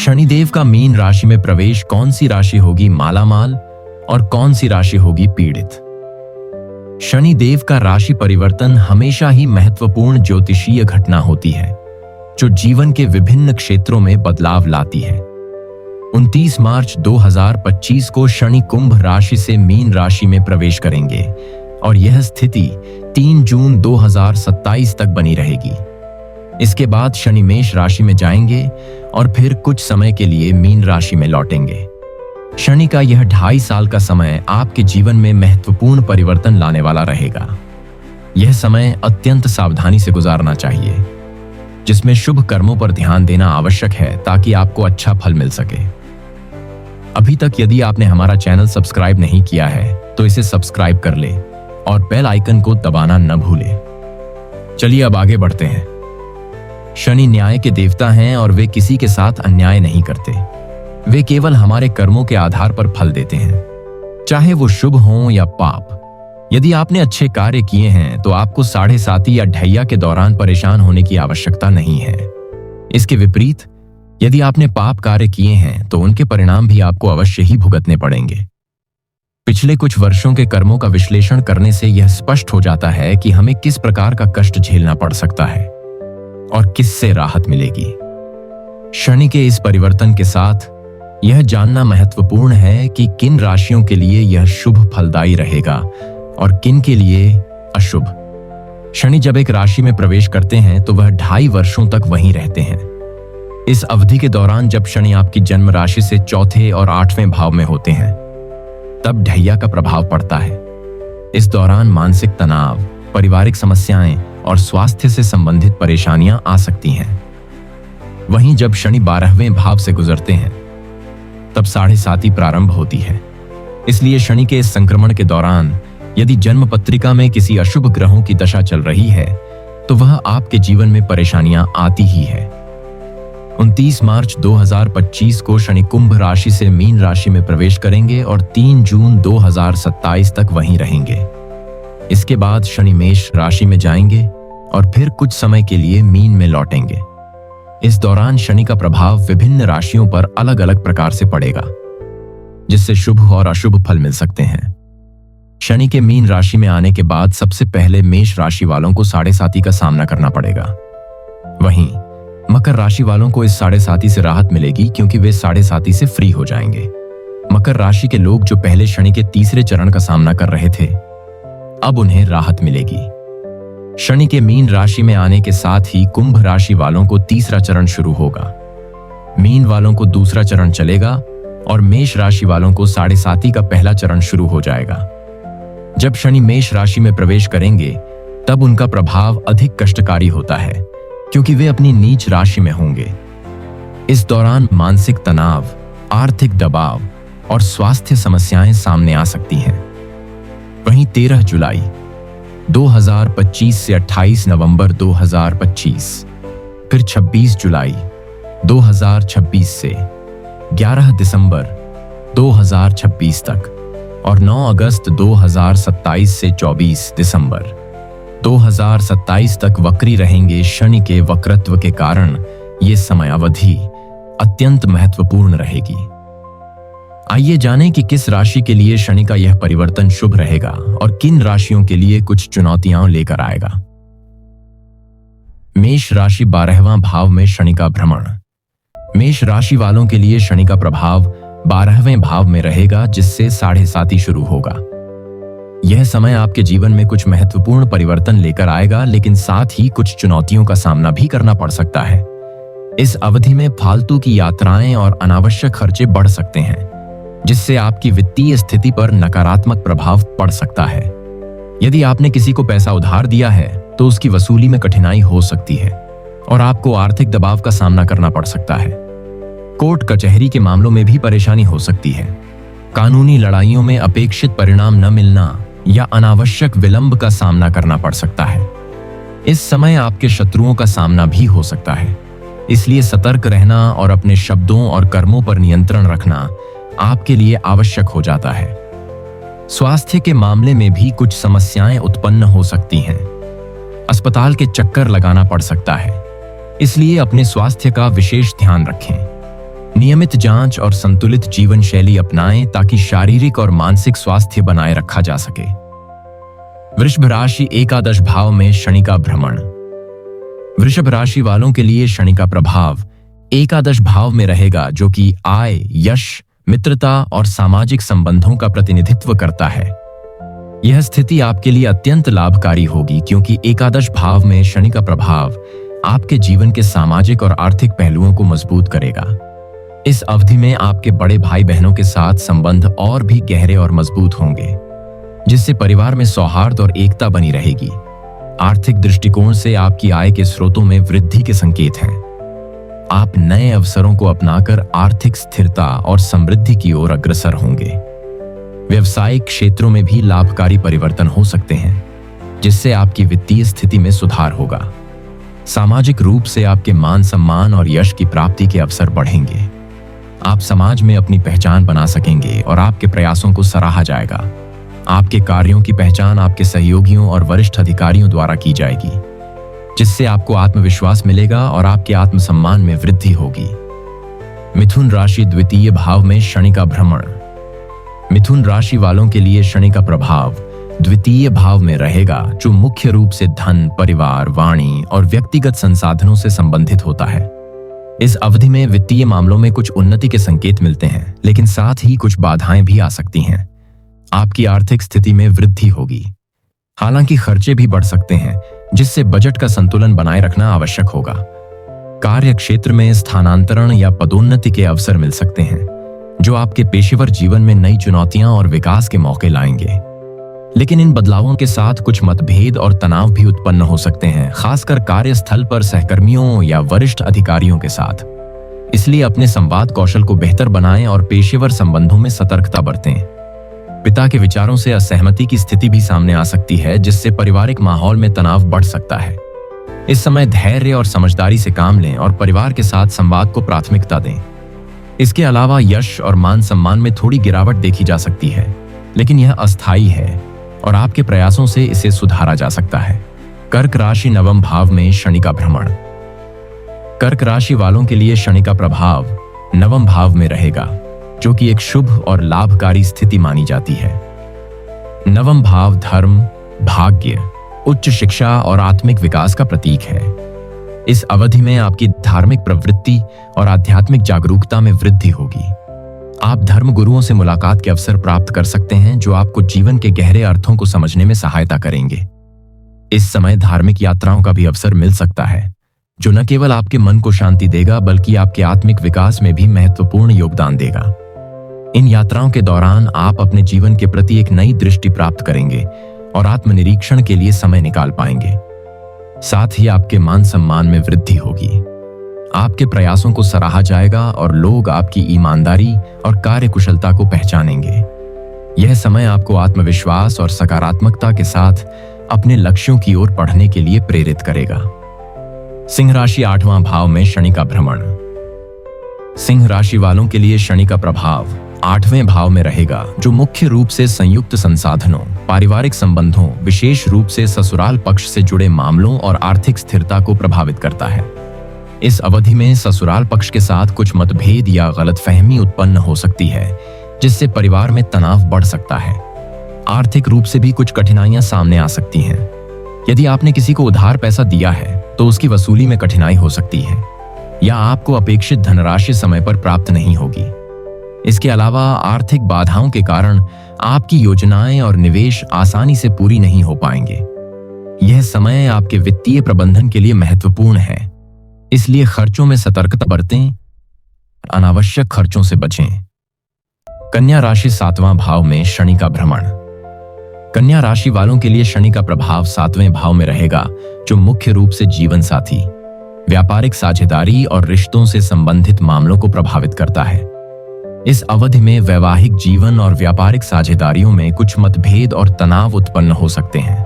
शनिदेव का मीन राशि में प्रवेश कौन सी राशि होगी मालामाल और कौन सी राशि होगी पीड़ित। शनिदेव का राशि परिवर्तन हमेशा ही महत्वपूर्ण ज्योतिषीय घटना होती है जो जीवन के विभिन्न क्षेत्रों में बदलाव लाती है। 29 मार्च 2025 को शनि कुंभ राशि से मीन राशि में प्रवेश करेंगे और यह स्थिति 3 जून 2027 तक बनी रहेगी। इसके बाद शनि मेष राशि में जाएंगे और फिर कुछ समय के लिए मीन राशि में लौटेंगे। शनि का यह 2.5 साल का समय आपके जीवन में महत्वपूर्ण परिवर्तन लाने वाला रहेगा। यह समय अत्यंत सावधानी से गुजारना चाहिए, जिसमें शुभ कर्मों पर ध्यान देना आवश्यक है ताकि आपको अच्छा फल मिल सके। अभी तक यदि आपने हमारा चैनल सब्सक्राइब नहीं किया है तो इसे सब्सक्राइब कर ले और बेल आइकन को दबाना न भूले। चलिए अब आगे बढ़ते हैं। शनि न्याय के देवता हैं और वे किसी के साथ अन्याय नहीं करते। वे केवल हमारे कर्मों के आधार पर फल देते हैं, चाहे वो शुभ हों या पाप। यदि आपने अच्छे कार्य किए हैं तो आपको 7.5 या ढैया के दौरान परेशान होने की आवश्यकता नहीं है। इसके विपरीत यदि आपने पाप कार्य किए हैं तो उनके परिणाम भी आपको अवश्य ही भुगतने पड़ेंगे। पिछले कुछ वर्षों के कर्मों का विश्लेषण करने से यह स्पष्ट हो जाता है कि हमें किस प्रकार का कष्ट झेलना पड़ सकता है और किससे राहत मिलेगी। शनि के इस परिवर्तन के साथ यह जानना महत्वपूर्ण है कि किन राशियों के लिए यह शुभ फलदायी रहेगा और किन के लिए अशुभ। शनि जब एक राशि में प्रवेश करते हैं तो वह 2.5 वर्षों तक वहीं रहते हैं। इस अवधि के दौरान जब शनि आपकी जन्म राशि से 4थे और 8वें भाव में होते हैं तब ढैया का प्रभाव पड़ता है। इस दौरान मानसिक तनाव, पारिवारिक समस्याएं और स्वास्थ्य से संबंधित परेशानियां आ सकती हैं। वहीं जब शनि 12वें भाव से गुजरते हैं तब 7.5 प्रारंभ होती है। इसलिए शनि के इस संक्रमण के दौरान यदि जन्म पत्रिका में किसी अशुभ ग्रहों की दशा चल रही है तो वह आपके जीवन में परेशानियां आती ही है। 29 मार्च 2025 को शनि कुंभ राशि से मीन राशि में प्रवेश करेंगे और 3 जून 2027 तक वहीं रहेंगे। इसके बाद शनि मेष राशि में जाएंगे और फिर कुछ समय के लिए मीन में लौटेंगे। इस दौरान शनि का प्रभाव विभिन्न राशियों पर अलग अलग प्रकार से पड़ेगा, जिससे शुभ और अशुभ फल मिल सकते हैं। शनि के मीन राशि में आने के बाद सबसे पहले मेष राशि वालों को 7.5 का सामना करना पड़ेगा। वहीं मकर राशि वालों को इस 7.5 से राहत मिलेगी क्योंकि वे 7.5 से फ्री हो जाएंगे। मकर राशि के लोग जो पहले शनि के 3रे चरण का सामना कर रहे थे, अब उन्हें राहत मिलेगी। शनि के मीन राशि में आने के साथ ही कुंभ राशि वालों को 3रा चरण शुरू होगा। मीन वालों को 2रा चरण चलेगा और मेष राशि वालों को 7.5 का पहला चरण शुरू हो जाएगा। जब शनि मेष राशि में प्रवेश करेंगे तब उनका प्रभाव अधिक कष्टकारी होता है क्योंकि वे अपनी नीच राशि में होंगे। इस दौरान मानसिक तनाव, आर्थिक दबाव और स्वास्थ्य समस्याएं सामने आ सकती हैं। वहीं 13 जुलाई 2025 से 28 नवंबर 2025, फिर 26 जुलाई 2026 से 11 दिसंबर 2026 तक और 9 अगस्त 2027 से 24 दिसंबर 2027 तक वक्री रहेंगे। शनि के वक्रत्व के कारण ये समय अवधि अत्यंत महत्वपूर्ण रहेगी। आइए जानें कि किस राशि के लिए शनि का यह परिवर्तन शुभ रहेगा और किन राशियों के लिए कुछ चुनौतियां लेकर आएगा। मेष राशि 12वां भाव में शनि का भ्रमण। मेष राशि वालों के लिए शनि का प्रभाव 12वें भाव में रहेगा, जिससे 7.5 शुरू होगा। यह समय आपके जीवन में कुछ महत्वपूर्ण परिवर्तन लेकर आएगा, लेकिन साथ ही कुछ चुनौतियों का सामना भी करना पड़ सकता है। इस अवधि में फालतू की यात्राएं और अनावश्यक खर्चे बढ़ सकते हैं, जिससे आपकी वित्तीय स्थिति पर नकारात्मक प्रभाव पड़ सकता है। यदि आपने किसी को पैसा उधार दिया है तो उसकी वसूली में कठिनाई हो सकती है और आपको आर्थिक दबाव का सामना करना पड़ सकता है। कोर्ट कचहरी के मामलों में भी परेशानी हो सकती है। कानूनी लड़ाइयों में अपेक्षित परिणाम न मिलना या अनावश्यक विलंब का सामना करना पड़ सकता है। इस समय आपके शत्रुओं का सामना भी हो सकता है, इसलिए सतर्क रहना और अपने शब्दों और कर्मों पर नियंत्रण रखना आपके लिए आवश्यक हो जाता है। स्वास्थ्य के मामले में भी कुछ समस्याएं उत्पन्न हो सकती हैं। अस्पताल के चक्कर लगाना पड़ सकता है, इसलिए अपने स्वास्थ्य का विशेष ध्यान रखें। नियमित जांच और संतुलित जीवन शैली अपनाएं ताकि शारीरिक और मानसिक स्वास्थ्य बनाए रखा जा सके। वृषभ राशि, एकादश भाव में शनि का भ्रमण। वृषभ राशि वालों के लिए शनि का प्रभाव एकादश भाव में रहेगा, जो कि आय, यश, मित्रता और सामाजिक संबंधों का प्रतिनिधित्व करता है। यह स्थिति आपके लिए अत्यंत लाभकारी होगी क्योंकि एकादश भाव में शनि का प्रभाव आपके जीवन के सामाजिक और आर्थिक पहलुओं को मजबूत करेगा। इस अवधि में आपके बड़े भाई बहनों के साथ संबंध और भी गहरे और मजबूत होंगे, जिससे परिवार में सौहार्द और एकता बनी रहेगी। आर्थिक दृष्टिकोण से आपकी आय के स्रोतों में वृद्धि के संकेत हैं। आप नए अवसरों को अपनाकर आर्थिक स्थिरता और समृद्धि की ओर अग्रसर होंगे। व्यवसायिक क्षेत्रों में भी लाभकारी परिवर्तन हो सकते हैं, जिससे आपकी वित्तीय स्थिति में सुधार होगा। सामाजिक रूप से आपके मान सम्मान और यश की प्राप्ति के अवसर बढ़ेंगे। आप समाज में अपनी पहचान बना सकेंगे और आपके प्रयासों को सराहा जाएगा। आपके कार्यों की पहचान आपके सहयोगियों और वरिष्ठ अधिकारियों द्वारा की जाएगी, जिससे आपको आत्मविश्वास मिलेगा और आपके आत्मसम्मान में वृद्धि होगी। मिथुन राशि, द्वितीय भाव में शनि का भ्रमण। मिथुन राशि वालों के लिए शनि का प्रभाव द्वितीय भाव में रहेगा, जो मुख्य रूप से धन, परिवार, वाणी और व्यक्तिगत संसाधनों से संबंधित होता है। इस अवधि में वित्तीय मामलों में कुछ उन्नति के संकेत मिलते हैं, लेकिन साथ ही कुछ बाधाएं भी आ सकती हैं। आपकी आर्थिक स्थिति में वृद्धि होगी, हालांकि खर्चे भी बढ़ सकते हैं, जिससे बजट का संतुलन बनाए रखना आवश्यक होगा। कार्य क्षेत्र में स्थानांतरण या पदोन्नति के अवसर मिल सकते हैं, जो आपके पेशेवर जीवन में नई चुनौतियां और विकास के मौके लाएंगे। लेकिन इन बदलावों के साथ कुछ मतभेद और तनाव भी उत्पन्न हो सकते हैं, खासकर कार्यस्थल पर सहकर्मियों या वरिष्ठ अधिकारियों के साथ। इसलिए अपने संवाद कौशल को बेहतर बनाएं और पेशेवर संबंधों में सतर्कता बरतें। पिता के विचारों से असहमति की स्थिति भी सामने आ सकती है, जिससे पारिवारिक माहौल में तनाव बढ़ सकता है। इस समय धैर्य और समझदारी से काम लें और परिवार के साथ संवाद को प्राथमिकता दें। इसके अलावा यश और मान सम्मान में थोड़ी गिरावट देखी जा सकती है, लेकिन यह अस्थायी है और आपके प्रयासों से इसे सुधारा जा सकता है। कर्क राशि, नवम भाव में शनि का भ्रमण। कर्क राशि वालों के लिए शनि का प्रभाव नवम भाव में रहेगा, जो कि एक शुभ और लाभकारी स्थिति मानी जाती है। नवम भाव धर्म, भाग्य, उच्च शिक्षा और आत्मिक विकास का प्रतीक है। इस अवधि में आपकी धार्मिक प्रवृत्ति और आध्यात्मिक जागरूकता में वृद्धि होगी। आप धर्म गुरुओं से मुलाकात के अवसर प्राप्त कर सकते हैं, जो आपको जीवन के गहरे अर्थों को समझने में सहायता करेंगे। इस समय धार्मिक यात्राओं का भी अवसर मिल सकता है, जो न केवल आपके मन को शांति देगा, बल्कि आपके आत्मिक विकास में भी महत्वपूर्ण योगदान देगा। इन यात्राओं के दौरान आप अपने जीवन के प्रति एक नई दृष्टि प्राप्त करेंगे और आत्मनिरीक्षण के लिए समय निकाल पाएंगे। साथ ही आपके मान सम्मान में वृद्धि होगी। आपके प्रयासों को सराहा जाएगा और लोग आपकी ईमानदारी और कार्यकुशलता को पहचानेंगे। यह समय आपको आत्मविश्वास और सकारात्मकता के साथ अपने लक्ष्यों की ओर बढ़ने के लिए प्रेरित करेगा। सिंह राशि, आठवां भाव में शनि का भ्रमण। सिंह राशि वालों के लिए शनि का प्रभाव आठवें भाव में रहेगा, जो मुख्य रूप से संयुक्त संसाधनों, पारिवारिक संबंधों, विशेष रूप से ससुराल पक्ष से जुड़े मामलों और आर्थिक स्थिरता को प्रभावित करता है। इस अवधि में ससुराल पक्ष के साथ कुछ मतभेद या गलतफहमी उत्पन्न हो सकती है, जिससे परिवार में तनाव बढ़ सकता है। आर्थिक रूप से भी कुछ कठिनाइयां सामने आ सकती हैं। यदि आपने किसी को उधार पैसा दिया है, तो उसकी वसूली में कठिनाई हो सकती है, या आपको अपेक्षित धनराशि समय पर प्राप्त नहीं होगी। इसके अलावा आर्थिक बाधाओं के कारण आपकी योजनाएं और निवेश आसानी से पूरी नहीं हो पाएंगे। यह समय आपके वित्तीय प्रबंधन के लिए महत्वपूर्ण है, इसलिए खर्चों में सतर्कता बरतें, अनावश्यक खर्चों से बचें। कन्या राशि, सातवां भाव में शनि का भ्रमण। कन्या राशि वालों के लिए शनि का प्रभाव सातवें भाव में रहेगा, जो मुख्य रूप से जीवन साथी, व्यापारिक साझेदारी और रिश्तों से संबंधित मामलों को प्रभावित करता है। इस अवधि में वैवाहिक जीवन और व्यापारिक साझेदारियों में कुछ मतभेद और तनाव उत्पन्न हो सकते हैं।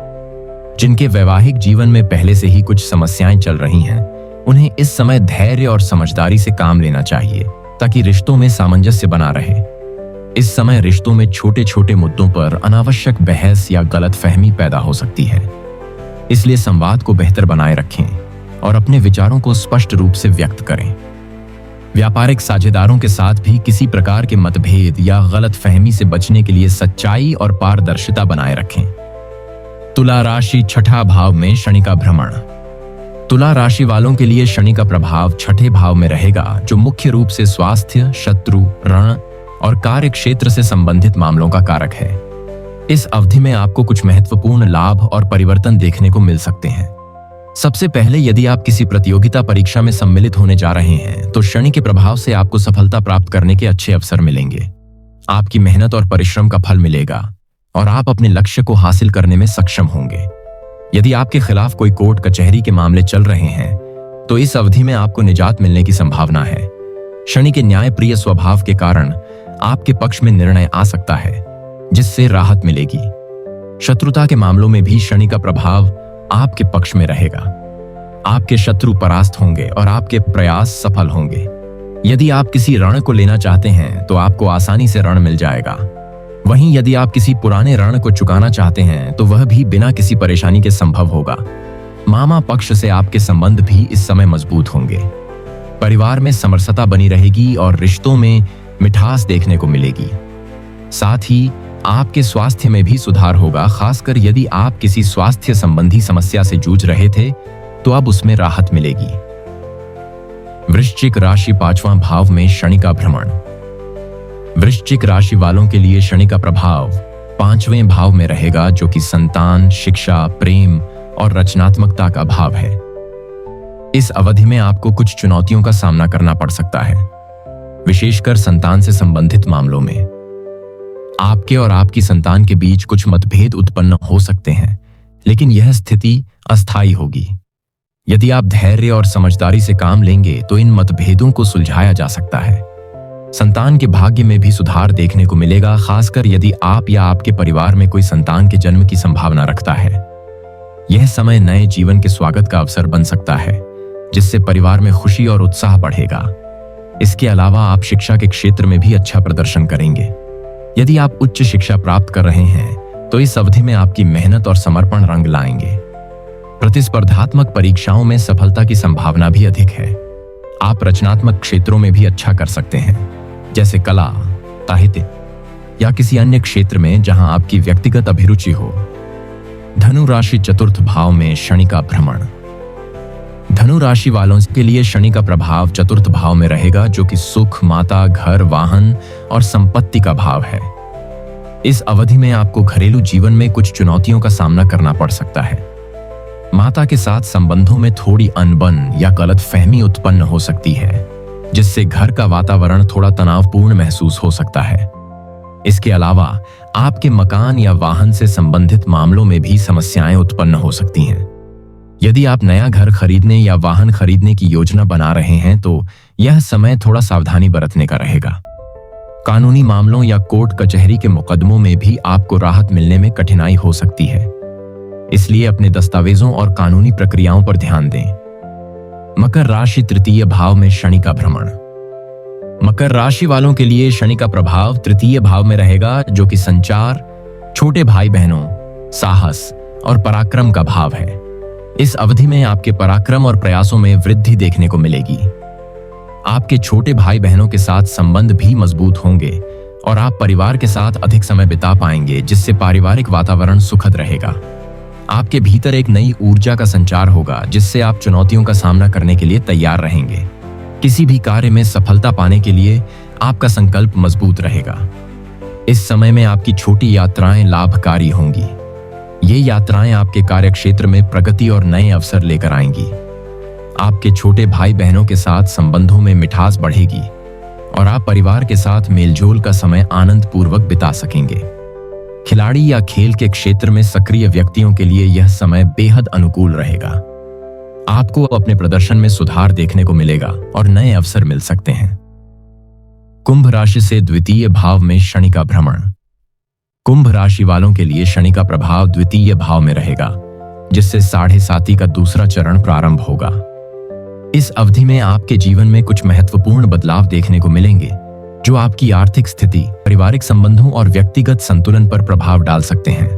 जिनके वैवाहिक जीवन में पहले से ही कुछ समस्याएं चल रही हैं, उन्हें इस समय धैर्य और समझदारी से काम लेना चाहिए, ताकि रिश्तों में सामंजस्य बना रहे। इस समय रिश्तों में छोटे छोटे मुद्दों पर अनावश्यक बहस या गलतफहमी पैदा हो सकती है, इसलिए संवाद को बेहतर बनाए रखें और अपने विचारों को स्पष्ट रूप से व्यक्त करें। व्यापारिक साझेदारों के साथ भी किसी प्रकार के मतभेद या गलत फहमी से बचने के लिए सच्चाई और पारदर्शिता बनाए रखें। तुला राशि, छठा भाव में शनि का भ्रमण। तुला राशि वालों के लिए शनि का प्रभाव छठे भाव में रहेगा, जो मुख्य रूप से स्वास्थ्य, शत्रु, ऋण और कार्य क्षेत्र से संबंधित मामलों का कारक है। इस अवधि में आपको कुछ महत्वपूर्ण लाभ और परिवर्तन देखने को मिल सकते हैं। सबसे पहले, यदि आप किसी प्रतियोगिता परीक्षा में सम्मिलित होने जा रहे हैं तो शनि के प्रभाव से आपको सफलता प्राप्त करने के अच्छे अवसर मिलेंगे। आपकी मेहनत और परिश्रम का फल मिलेगा और आप अपने लक्ष्य को हासिल करने में सक्षम होंगे। यदि आपके खिलाफ कोई कोर्ट कचहरी के मामले चल रहे हैं तो इस अवधि में आपको निजात मिलने की संभावना है। शनि के न्यायप्रिय स्वभाव के कारण आपके पक्ष में निर्णय आ सकता है, जिससे राहत मिलेगी। शत्रुता के मामलों में भी शनि का प्रभाव आपके पक्ष में रहेगा। आपके शत्रु परास्त होंगे और आपके प्रयास सफल होंगे। यदि आप किसी ऋण को लेना चाहते हैं तो आपको आसानी से ऋण मिल जाएगा। वहीं यदि आप किसी पुराने ऋण को चुकाना चाहते हैं तो वह भी बिना किसी परेशानी के संभव होगा। मामा पक्ष से आपके संबंध भी इस समय मजबूत होंगे। परिवार में समरसता बनी रहेगी और रिश्तों में मिठास देखने को मिलेगी। साथ ही आपके स्वास्थ्य में भी सुधार होगा, खासकर यदि आप किसी स्वास्थ्य संबंधी समस्या से जूझ रहे थे तो अब उसमें राहत मिलेगी। वृश्चिक राशि, पांचवां भाव में शनि का भ्रमण। वृश्चिक राशि वालों के लिए शनि का प्रभाव पांचवें भाव में रहेगा, जो कि संतान, शिक्षा, प्रेम और रचनात्मकता का भाव है। इस अवधि में आपको कुछ चुनौतियों का सामना करना पड़ सकता है, विशेषकर संतान से संबंधित मामलों में। आपके और आपकी संतान के बीच कुछ मतभेद उत्पन्न हो सकते हैं, लेकिन यह स्थिति अस्थायी होगी। यदि आप धैर्य और समझदारी से काम लेंगे तो इन मतभेदों को सुलझाया जा सकता है। संतान के भाग्य में भी सुधार देखने को मिलेगा, खासकर यदि आप या आपके परिवार में कोई संतान के जन्म की संभावना रखता है। यह समय नए जीवन के स्वागत का अवसर बन सकता है, जिससे परिवार में खुशी और उत्साह बढ़ेगा। इसके अलावा आप शिक्षा के क्षेत्र में भी अच्छा प्रदर्शन करेंगे। यदि आप उच्च शिक्षा प्राप्त कर रहे हैं तो इस अवधि में आपकी मेहनत और समर्पण रंग लाएंगे। प्रतिस्पर्धात्मक परीक्षाओं में सफलता की संभावना भी अधिक है। आप रचनात्मक क्षेत्रों में भी अच्छा कर सकते हैं, जैसे कला, साहित्य या किसी अन्य क्षेत्र में जहां आपकी व्यक्तिगत अभिरुचि हो। धनु राशि, चतुर्थ भाव में शनि का भ्रमण। धनु राशि वालों के लिए शनि का प्रभाव चतुर्थ भाव में रहेगा, जो कि सुख, माता, घर, वाहन और संपत्ति का भाव है। इस अवधि में आपको घरेलू जीवन में कुछ चुनौतियों का सामना करना पड़ सकता है। माता के साथ संबंधों में थोड़ी अनबन या गलतफहमी उत्पन्न हो सकती है, जिससे घर का वातावरण थोड़ा तनावपूर्ण महसूस हो सकता है। इसके अलावा आपके मकान या वाहन से संबंधित मामलों में भी समस्याएं उत्पन्न हो सकती हैं। यदि आप नया घर खरीदने या वाहन खरीदने की योजना बना रहे हैं तो यह समय थोड़ा सावधानी बरतने का रहेगा। कानूनी मामलों या कोर्ट कचहरी के मुकदमों में भी आपको राहत मिलने में कठिनाई हो सकती है, इसलिए अपने दस्तावेजों और कानूनी प्रक्रियाओं पर ध्यान दें। मकर राशि, तृतीय भाव में शनि का भ्रमण। मकर राशि वालों के लिए शनि का प्रभाव तृतीय भाव में रहेगा, जो कि संचार, छोटे भाई बहनों, साहस और पराक्रम का भाव है। इस अवधि में आपके पराक्रम और प्रयासों में वृद्धि देखने को मिलेगी। आपके छोटे भाई बहनों के साथ संबंध भी मजबूत होंगे और आप परिवार के साथ अधिक समय बिता पाएंगे, जिससे पारिवारिक वातावरण सुखद रहेगा। आपके भीतर एक नई ऊर्जा का संचार होगा, जिससे आप चुनौतियों का सामना करने के लिए तैयार रहेंगे। किसी भी कार्य में सफलता पाने के लिए आपका संकल्प मजबूत रहेगा। इस समय में आपकी छोटी यात्राएं लाभकारी होंगी। ये यात्राएं आपके कार्यक्षेत्र में प्रगति और नए अवसर लेकर आएंगी। आपके छोटे भाई बहनों के साथ संबंधों में मिठास बढ़ेगी और आप परिवार के साथ मेलजोल का समय आनंद पूर्वक बिता सकेंगे। खिलाड़ी या खेल के क्षेत्र में सक्रिय व्यक्तियों के लिए यह समय बेहद अनुकूल रहेगा। आपको अपने प्रदर्शन में सुधार देखने को मिलेगा और नए अवसर मिल सकते हैं। कुंभ राशि से द्वितीय भाव में शनि का भ्रमण। कुंभ राशि वालों के लिए शनि का प्रभाव द्वितीय भाव में रहेगा, जिससे 7.5 का दूसरा चरण प्रारंभ होगा। इस अवधि में आपके जीवन में कुछ महत्वपूर्ण बदलाव देखने को मिलेंगे, जो आपकी आर्थिक स्थिति, पारिवारिक संबंधों और व्यक्तिगत संतुलन पर प्रभाव डाल सकते हैं।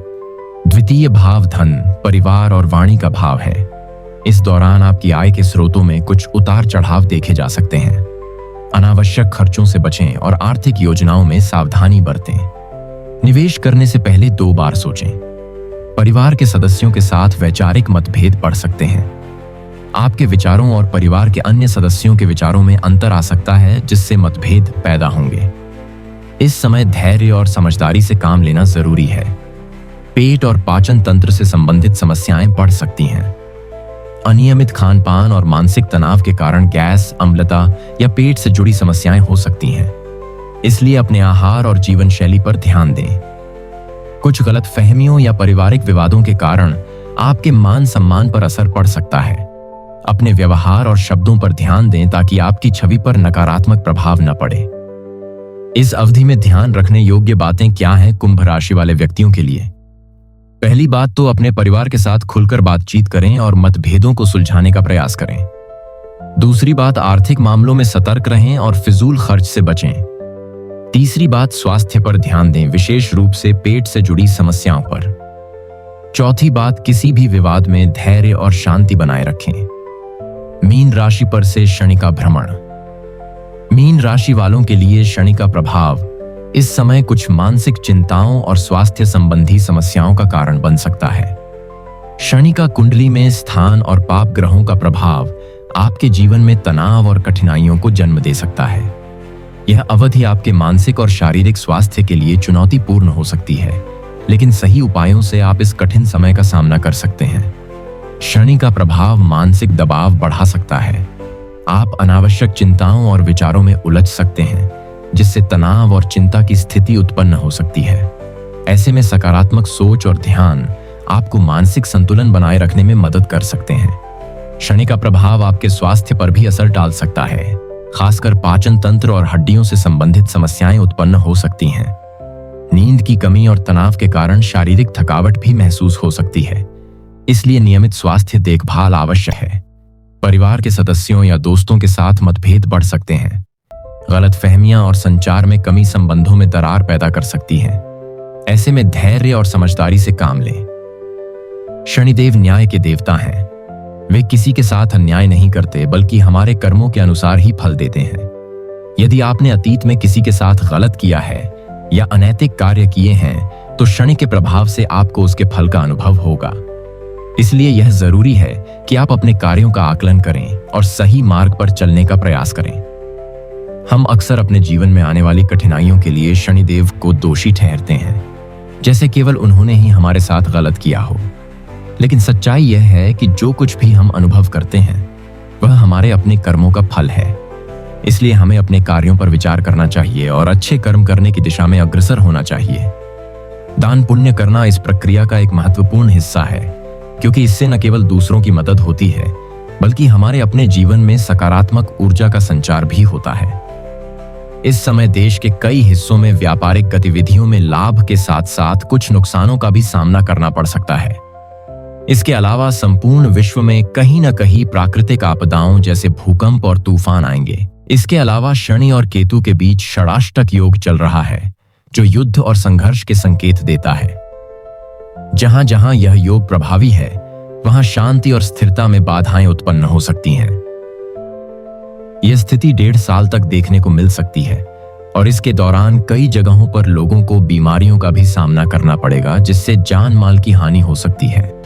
द्वितीय भाव धन, परिवार और वाणी का भाव है। इस दौरान आपकी आय के स्रोतों में कुछ उतार चढ़ाव देखे जा सकते हैं। अनावश्यक खर्चों से बचें और आर्थिक योजनाओं में सावधानी बरतें। निवेश करने से पहले 2 बार सोचें। परिवार के सदस्यों के साथ वैचारिक मतभेद बढ़ सकते हैं। आपके विचारों और परिवार के अन्य सदस्यों के विचारों में अंतर आ सकता है, जिससे मतभेद पैदा होंगे। इस समय धैर्य और समझदारी से काम लेना जरूरी है। पेट और पाचन तंत्र से संबंधित समस्याएं बढ़ सकती हैं। अनियमित खान-पान और मानसिक तनाव के कारण गैस, अम्लता या पेट से जुड़ी समस्याएं हो सकती हैं। इसलिए अपने आहार और जीवन शैली पर ध्यान दें। कुछ गलतफहमियों या पारिवारिक विवादों के कारण आपके मान सम्मान पर असर पड़ सकता है। अपने व्यवहार और शब्दों पर ध्यान दें ताकि आपकी छवि पर नकारात्मक प्रभाव न पड़े। इस अवधि में ध्यान रखने योग्य बातें क्या हैं कुंभ राशि वाले व्यक्तियों के लिए? पहली बात तो अपने परिवार के साथ खुलकर बातचीत करें और मतभेदों को सुलझाने का प्रयास करें। दूसरी बात, आर्थिक मामलों में सतर्क रहें और फिजूल खर्च से बचें। तीसरी बात, स्वास्थ्य पर ध्यान दें, विशेष रूप से पेट से जुड़ी समस्याओं पर। चौथी बात, किसी भी विवाद में धैर्य और शांति बनाए रखें। मीन राशि पर से शनि का भ्रमण। मीन राशि वालों के लिए शनि का प्रभाव इस समय कुछ मानसिक चिंताओं और स्वास्थ्य संबंधी समस्याओं का कारण बन सकता है। शनि का कुंडली में स्थान और पाप ग्रहों का प्रभाव आपके जीवन में तनाव और कठिनाइयों को जन्म दे सकता है। यह अवधि आपके मानसिक और शारीरिक स्वास्थ्य के लिए चुनौतीपूर्ण हो सकती है, लेकिन सही उपायों से आप इस कठिन समय का सामना कर सकते हैं। शनि का प्रभाव मानसिक दबाव बढ़ा सकता है। आप अनावश्यक चिंताओं और विचारों में उलझ सकते हैं, जिससे तनाव और चिंता की स्थिति उत्पन्न हो सकती है। ऐसे में सकारात्मक सोच और ध्यान आपको मानसिक संतुलन बनाए रखने में मदद कर सकते हैं। शनि का प्रभाव आपके स्वास्थ्य पर भी असर डाल सकता है, खासकर पाचन तंत्र और हड्डियों से संबंधित समस्याएं उत्पन्न हो सकती हैं। नींद की कमी और तनाव के कारण शारीरिक थकावट भी महसूस हो सकती है, इसलिए नियमित स्वास्थ्य देखभाल आवश्यक है। परिवार के सदस्यों या दोस्तों के साथ मतभेद बढ़ सकते हैं। गलतफहमियां और संचार में कमी संबंधों में दरार पैदा कर सकती है। ऐसे में धैर्य और समझदारी से काम लें। शनिदेव न्याय के देवता हैं। वे किसी के साथ अन्याय नहीं करते, बल्कि हमारे कर्मों के अनुसार ही फल देते हैं। यदि आपने अतीत में किसी के साथ गलत किया है या अनैतिक कार्य किए हैं, तो शनि के प्रभाव से आपको उसके फल का अनुभव होगा। इसलिए यह जरूरी है कि आप अपने कार्यों का आकलन करें और सही मार्ग पर चलने का प्रयास करें। हम अक्सर अपने जीवन में आने वाली कठिनाइयों के लिए शनिदेव को दोषी ठहरते हैं, जैसे केवल उन्होंने ही हमारे साथ गलत किया हो। लेकिन सच्चाई यह है कि जो कुछ भी हम अनुभव करते हैं वह हमारे अपने कर्मों का फल है। इसलिए हमें अपने कार्यों पर विचार करना चाहिए और अच्छे कर्म करने की दिशा में अग्रसर होना चाहिए। दान पुण्य करना इस प्रक्रिया का एक महत्वपूर्ण हिस्सा है, क्योंकि इससे न केवल दूसरों की मदद होती है, बल्कि हमारे अपने जीवन में सकारात्मक ऊर्जा का संचार भी होता है। इस समय देश के कई हिस्सों में व्यापारिक गतिविधियों में लाभ के साथ साथ कुछ नुकसानों का भी सामना करना पड़ सकता है। इसके अलावा संपूर्ण विश्व में कहीं न कहीं प्राकृतिक आपदाओं जैसे भूकंप और तूफान आएंगे। इसके अलावा शनि और केतु के बीच षडाष्टक योग चल रहा है, जो युद्ध और संघर्ष के संकेत देता है। जहां जहां यह योग प्रभावी है, वहां शांति और स्थिरता में बाधाएं उत्पन्न हो सकती हैं। यह स्थिति 1.5 साल तक देखने को मिल सकती है और इसके दौरान कई जगहों पर लोगों को बीमारियों का भी सामना करना पड़ेगा, जिससे जान माल की हानि हो सकती है।